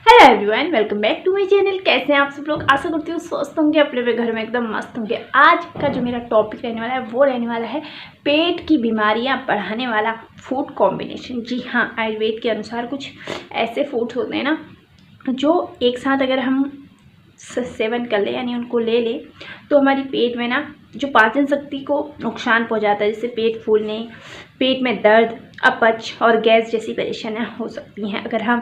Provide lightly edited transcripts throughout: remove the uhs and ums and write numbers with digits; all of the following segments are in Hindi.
Hello everyone, welcome back to my channel. कैसे हैं आप सब लोग? आशा करती हूँ स्वस्थ होंगे, अपने अपने घर में एकदम मस्त होंगे। आज का जो मेरा टॉपिक रहने वाला है वो रहने वाला है पेट की बीमारियां बढ़ाने वाला फूड कॉम्बिनेशन। जी हाँ, आयुर्वेद के अनुसार कुछ ऐसे फूड्स होते हैं ना जो एक साथ अगर हम सेवन कर ले यानी उनको ले ले तो हमारी पेट में ना जो पाचन शक्ति को नुकसान पहुंचाता है, जैसे पेट फूलने, पेट में दर्द, अपच और गैस जैसी परेशानियां हो सकती हैं अगर हम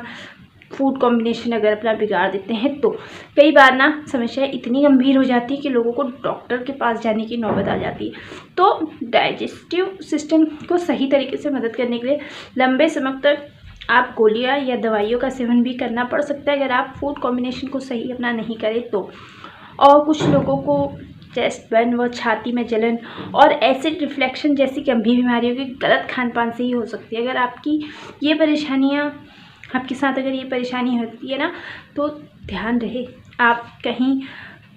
फूड कॉम्बिनेशन अगर अपना बिगाड़ देते हैं। तो कई बार ना समस्या इतनी गंभीर हो जाती है कि लोगों को डॉक्टर के पास जाने की नौबत आ जाती है। तो डाइजेस्टिव सिस्टम को सही तरीके से मदद करने के लिए लंबे समय तक आप गोलियां या दवाइयों का सेवन भी करना पड़ सकता है अगर आप फूड कॉम्बिनेशन को सही अपना नहीं करें तो। और कुछ लोगों को चेस्ट पेन व छाती में जलन और एसिड रिफ्लेक्शन जैसी गंभीर बीमारियों की गलत खान पान से ही हो सकती है। अगर आपकी ये परेशानियाँ आपके साथ अगर ये परेशानी होती है ना तो ध्यान रहे आप कहीं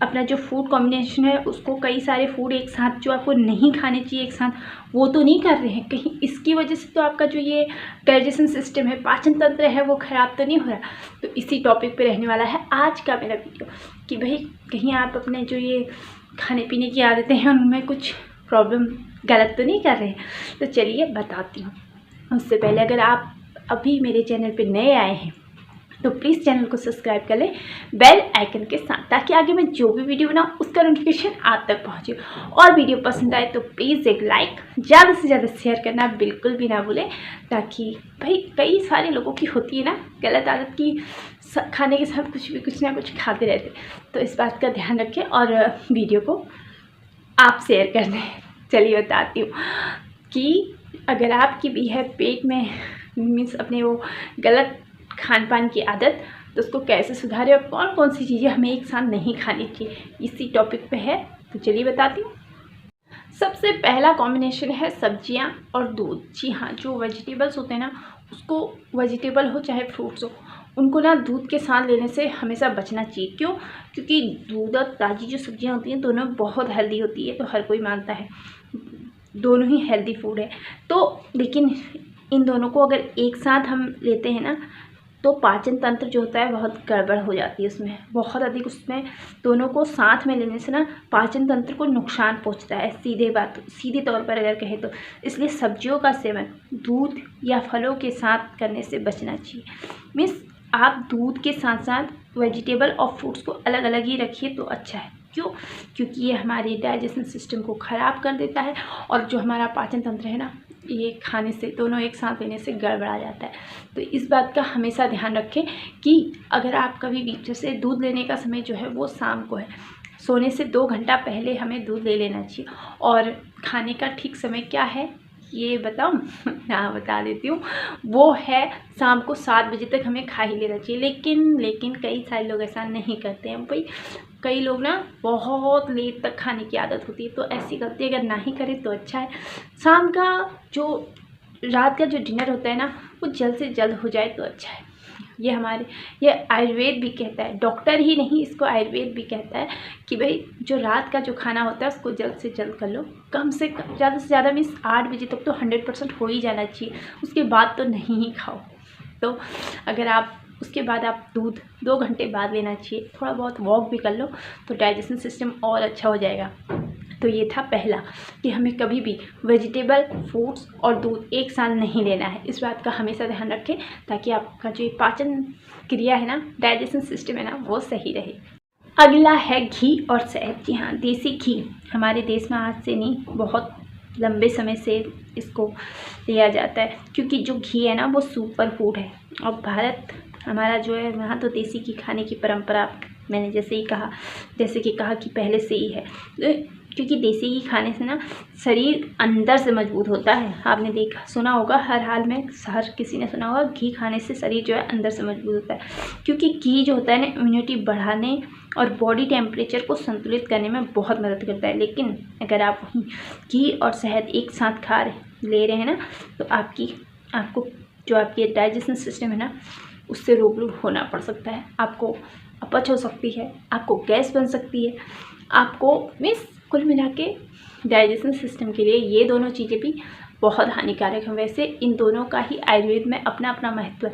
अपना जो फूड कॉम्बिनेशन है उसको कई सारे फूड एक साथ जो आपको नहीं खाने चाहिए एक साथ वो तो नहीं कर रहे हैं, कहीं इसकी वजह से तो आपका जो ये डाइजेशन सिस्टम है, पाचन तंत्र है, वो ख़राब तो नहीं हो रहा। तो इसी टॉपिक पे रहने वाला है आज का मेरा वीडियो कि भाई कहीं आप अपने जो ये खाने पीने की आदतें हैं उनमें कुछ प्रॉब्लम गलत तो नहीं कर रहे हैं। तो चलिए बताती हूँ। उससे पहले अगर आप अभी मेरे चैनल पे नए आए हैं तो प्लीज़ चैनल को सब्सक्राइब कर लें बेल आइकन के साथ, ताकि आगे मैं जो भी वीडियो बनाऊँ उसका नोटिफिकेशन आप तक पहुँचे। और वीडियो पसंद आए तो प्लीज़ एक लाइक, ज़्यादा से ज़्यादा शेयर करना बिल्कुल भी ना भूलें, ताकि भाई कई सारे लोगों की होती है ना गलत आदत की खाने के साथ कुछ ना कुछ खाते रहते। तो इस बात का ध्यान रखें और वीडियो को आप शेयर कर दें। चलिए बताती हूँ कि अगर आपकी भी है पेट में मीन्स अपने वो गलत खान पान की आदत, तो उसको कैसे सुधारें और कौन कौन सी चीज़ें हमें एक साथ नहीं खानी चाहिए, इसी टॉपिक पे है। तो चलिए बताती हूँ। सबसे पहला कॉम्बिनेशन है सब्जियां और दूध। जी हाँ, जो वेजिटेबल्स होते हैं ना, उसको वेजिटेबल हो चाहे फ्रूट्स हो, उनको ना दूध के साथ लेने से हमेशा बचना चाहिए। क्यों? क्योंकि दूध और ताज़ी जो सब्जियां होती हैं दोनों बहुत हेल्दी होती है, तो हर कोई मानता है दोनों ही हेल्दी फूड है। तो लेकिन इन दोनों को अगर एक साथ हम लेते हैं ना तो पाचन तंत्र जो होता है बहुत गड़बड़ हो जाती है, उसमें बहुत अधिक, उसमें दोनों को साथ में लेने से ना पाचन तंत्र को नुकसान पहुंचता है, सीधे तौर पर अगर कहें तो। इसलिए सब्जियों का सेवन दूध या फलों के साथ करने से बचना चाहिए। मीन्स आप दूध के साथ साथ वेजिटेबल और फ्रूट्स को अलग अलग ही रखिए तो अच्छा है। क्यों? क्योंकि ये हमारे डाइजेशन सिस्टम को ख़राब कर देता है और जो हमारा पाचन तंत्र है ना, ये खाने से दोनों एक साथ लेने से गड़बड़ा जाता है। तो इस बात का हमेशा ध्यान रखें कि अगर आप कभी भी, जैसे दूध लेने का समय जो है वो शाम को है, सोने से 2 घंटा पहले हमें दूध ले लेना चाहिए। और खाने का ठीक समय क्या है ये बताऊँ? हाँ, बता देती हूँ। वो है शाम को 7 बजे तक हमें खा ही लेना चाहिए। लेकिन कई सारे लोग ऐसा नहीं करते हैं भाई। कई लोग ना बहुत लेट तक खाने की आदत होती है, तो ऐसी गलती अगर ना ही करें तो अच्छा है। शाम का जो रात का जो डिनर होता है ना वो जल्द से जल्द हो जाए तो अच्छा है। ये आयुर्वेद भी कहता है, डॉक्टर ही नहीं, इसको आयुर्वेद भी कहता है कि भाई जो रात का जो खाना होता है उसको जल्द से जल्द कर लो। कम से कम ज़्यादा से ज़्यादा मीन्स 8 बजे तक तो 100% हो ही जाना चाहिए, उसके बाद तो नहीं ही खाओ। तो अगर आप उसके बाद आप दूध 2 घंटे बाद लेना चाहिए। थोड़ा बहुत वॉक भी कर लो तो डाइजेशन सिस्टम और अच्छा हो जाएगा। तो ये था पहला कि हमें कभी भी वेजिटेबल, फ्रूट्स और दूध एक साथ नहीं लेना है। इस बात का हमेशा ध्यान रखें ताकि आपका जो पाचन क्रिया है ना, डाइजेशन सिस्टम है ना, वो सही रहे। अगला है घी और शहद। जी हाँ, देसी घी हमारे देश में आज से नहीं, बहुत लंबे समय से इसको लिया जाता है, क्योंकि जो घी है ना वो सुपर फूड है। और भारत हमारा जो है, वहाँ तो देसी घी खाने की परंपरा मैंने जैसे कि कहा कि पहले से ही है। क्योंकि देसी घी खाने से ना शरीर अंदर से मजबूत होता है। आपने सुना होगा, हर हाल में हर किसी ने सुना होगा, घी खाने से शरीर जो है अंदर से मजबूत होता है। क्योंकि घी जो होता है ना इम्यूनिटी बढ़ाने और बॉडी टेम्परेचर को संतुलित करने में बहुत मदद करता है। लेकिन अगर आप वहीं घी और शहद एक साथ ले रहे हैं ना तो आपको जो आपकी डाइजेशन सिस्टम है ना उससे रूबरू होना पड़ सकता है। आपको अपच हो सकती है, आपको गैस बन सकती है, आपको मीन्स कुल मिला के डाइजेशन सिस्टम के लिए ये दोनों चीज़ें भी बहुत हानिकारक हैं। वैसे इन दोनों का ही आयुर्वेद में अपना अपना महत्व है।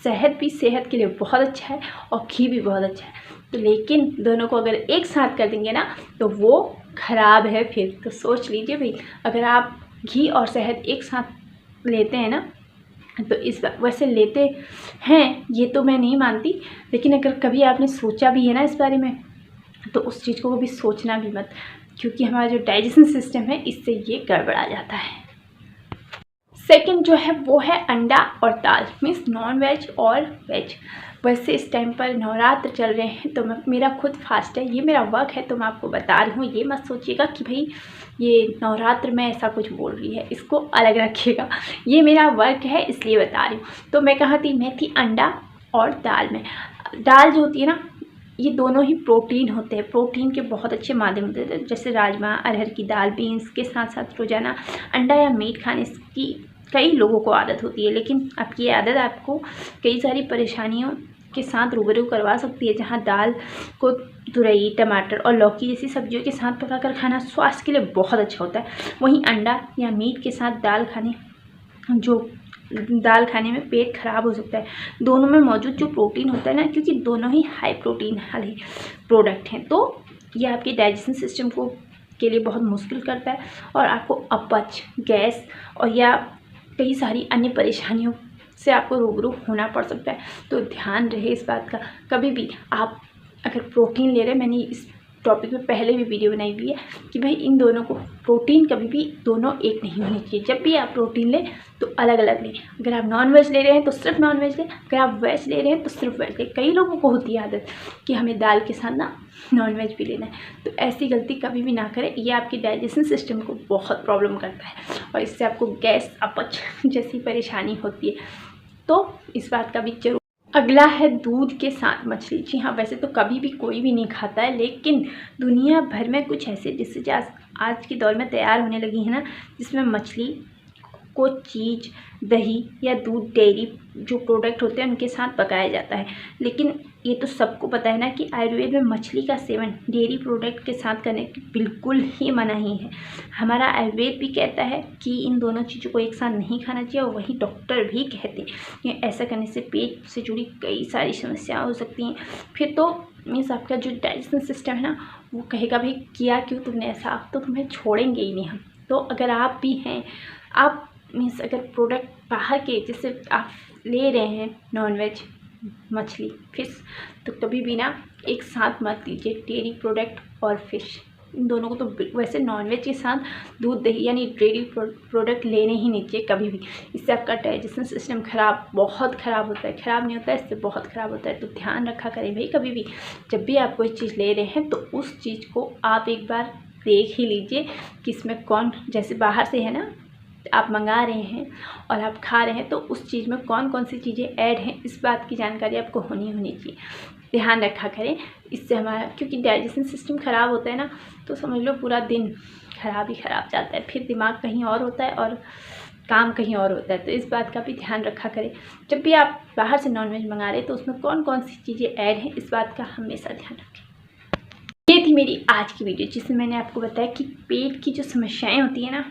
शहद भी सेहत के लिए बहुत अच्छा है और घी भी बहुत अच्छा है। तो लेकिन दोनों को अगर एक साथ कर देंगे ना तो वो ख़राब है फिर। तो सोच लीजिए भाई, अगर आप घी और शहद एक साथ लेते हैं ना तो इस वैसे लेते हैं, ये तो मैं नहीं मानती, लेकिन अगर कभी आपने सोचा भी है ना इस बारे में तो उस चीज़ को कभी सोचना भी मत, क्योंकि हमारा जो डाइजेशन सिस्टम है इससे ये गड़बड़ा जाता है। सेकंड जो है वो है अंडा और दाल, मीन्स नॉन वेज और वेज। वैसे इस टाइम पर नवरात्र चल रहे हैं तो मेरा खुद फास्ट है, ये मेरा वर्क है तो मैं आपको बता रही हूँ। ये मत सोचिएगा कि भाई ये नवरात्र में ऐसा कुछ बोल रही है, इसको अलग रखिएगा। ये मेरा वर्क है इसलिए बता रही हूँ। तो मैं कहाँ थी, मैं थी अंडा और दाल में। दाल जो होती है ना, ये दोनों ही प्रोटीन होते हैं, प्रोटीन के बहुत अच्छे माध्यम होते हैं। जैसे राजमा, अरहर की दाल, बीन्स के साथ साथ रोज़ाना अंडा या मीट खाने की कई लोगों को आदत होती है, लेकिन आपकी ये आदत आपको कई सारी परेशानियों के साथ रूबरू करवा सकती है। जहाँ दाल को तुरई, टमाटर और लौकी जैसी सब्जियों के साथ पकाकर खाना स्वास्थ्य के लिए बहुत अच्छा होता है, वहीं अंडा या मीट के साथ दाल खाने में पेट खराब हो सकता है। दोनों में मौजूद जो प्रोटीन होता है ना, क्योंकि दोनों ही हाई प्रोटीन वाले प्रोडक्ट हैं, तो ये आपके डाइजेशन सिस्टम के लिए बहुत मुश्किल करता है और आपको अपच, गैस और या कई सारी अन्य परेशानियों से आपको रूबरू होना पड़ सकता है। तो ध्यान रहे इस बात का। कभी भी आप अगर प्रोटीन ले रहे हैं, मैंने इस टॉपिक में पहले भी वीडियो बनाई हुई है कि भाई इन दोनों को प्रोटीन कभी भी दोनों एक नहीं होनी चाहिए। जब भी आप प्रोटीन लें तो अलग अलग लें। अगर आप नॉन वेज ले रहे हैं तो सिर्फ नॉन वेज लें, अगर आप वेज ले रहे हैं तो सिर्फ वेज लें। कई लोगों को होती है आदत कि हमें दाल के साथ ना नॉन वेज भी लेना है, तो ऐसी गलती कभी भी ना करें। ये आपके डाइजेशन सिस्टम को बहुत प्रॉब्लम करता है और इससे आपको गैस, अपच जैसी परेशानी होती है, तो इस बात का भी जरूर। अगला है दूध के साथ मछली। जी हाँ, वैसे तो कभी भी कोई भी नहीं खाता है, लेकिन दुनिया भर में कुछ ऐसे जिससे आज के दौर में तैयार होने लगी है ना, जिसमें मछली को चीज़, दही या दूध, डेयरी जो प्रोडक्ट होते हैं उनके साथ पकाया जाता है। लेकिन ये तो सबको पता है ना कि आयुर्वेद में मछली का सेवन डेयरी प्रोडक्ट के साथ करने की बिल्कुल ही मनाही है। हमारा आयुर्वेद भी कहता है कि इन दोनों चीज़ों को एक साथ नहीं खाना चाहिए, और वहीं डॉक्टर भी कहते हैं कि ऐसा करने से पेट से जुड़ी कई सारी समस्याएं हो सकती हैं। फिर तो मीन्स आपका जो डाइजेशन सिस्टम है ना, वो कहेगा भाई किया क्यों तुमने ऐसा, अब तो तुम्हें छोड़ेंगे ही नहीं हम। तो अगर आप भी हैं, आप मीन्स अगर प्रोडक्ट बाहर के जैसे आप ले रहे हैं नॉनवेज, मछली, फिश, तो कभी भी ना एक साथ मत लीजिए डेयरी प्रोडक्ट और फिश। इन दोनों को तो वैसे नॉनवेज के साथ दूध, दही यानी डेयरी प्रोडक्ट लेने ही नहीं चाहिए कभी भी। इससे आपका डाइजेशन सिस्टम बहुत ख़राब होता है। ख़राब नहीं होता है, इससे बहुत ख़राब होता है। तो ध्यान रखा करें भाई, कभी भी जब भी आप कोई चीज़ ले रहे हैं तो उस चीज़ को आप एक बार देख ही लीजिए कि इसमें कौन, जैसे बाहर से है ना आप मंगा रहे हैं और आप खा रहे हैं, तो उस चीज़ में कौन कौन सी चीज़ें ऐड हैं इस बात की जानकारी आपको होनी चाहिए। ध्यान रखा करें, इससे हमारा, क्योंकि डाइजेशन सिस्टम ख़राब होता है ना, तो समझ लो पूरा दिन ख़राब ही ख़राब जाता है। फिर दिमाग कहीं और होता है और काम कहीं और होता है। तो इस बात का भी ध्यान रखा करें। जब भी आप बाहर से नॉनवेज मंगा रहे हैं तो उसमें कौन कौन सी चीज़ें ऐड हैं इस बात का हमेशा ध्यान रखें। ये थी मेरी आज की वीडियो, जिसमें मैंने आपको बताया कि पेट की जो समस्याएँ होती हैं ना,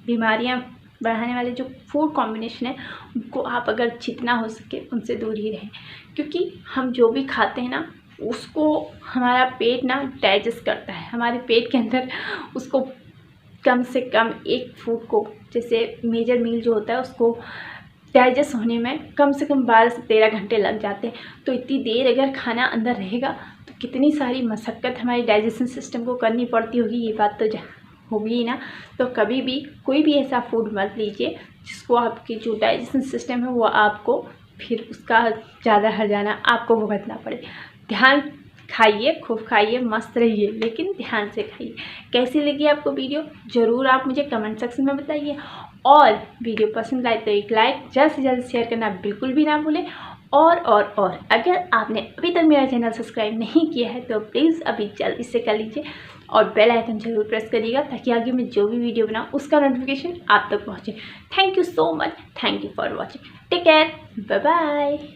बीमारियाँ बढ़ाने वाले जो फूड कॉम्बिनेशन है, उनको आप अगर जितना हो सके उनसे दूर ही रहें। क्योंकि हम जो भी खाते हैं ना, उसको हमारा पेट ना डाइजेस्ट करता है। हमारे पेट के अंदर उसको कम से कम एक फूड को, जैसे मेजर मील जो होता है, उसको डाइजेस्ट होने में कम से कम 12 से 13 घंटे लग जाते हैं। तो इतनी देर अगर खाना अंदर रहेगा तो कितनी सारी मशक्क़त हमारी डाइजेशन सिस्टम को करनी पड़ती होगी, ये बात तो होगी ना। तो कभी भी कोई भी ऐसा फूड मत लीजिए जिसको आपकी जो डाइजेशन सिस्टम है वो आपको फिर उसका ज़्यादा हर्जाना आपको भुगतना पड़े। ध्यान खाइए, खूब खाइए, मस्त रहिए, लेकिन ध्यान से खाइए। कैसी लगी आपको वीडियो ज़रूर आप मुझे कमेंट सेक्शन में बताइए, और वीडियो पसंद आए तो एक लाइक, जल्द से जल्द शेयर करना बिल्कुल भी ना भूलें। और अगर आपने अभी तक मेरा चैनल सब्सक्राइब नहीं किया है तो प्लीज़ अभी जल्दी से कर लीजिए और बेल आइकन जरूर प्रेस करिएगा, ताकि आगे मैं जो भी वीडियो बनाऊँ उसका नोटिफिकेशन आप तक पहुँचे। Thank you so much, thank you for watching, take care, bye bye.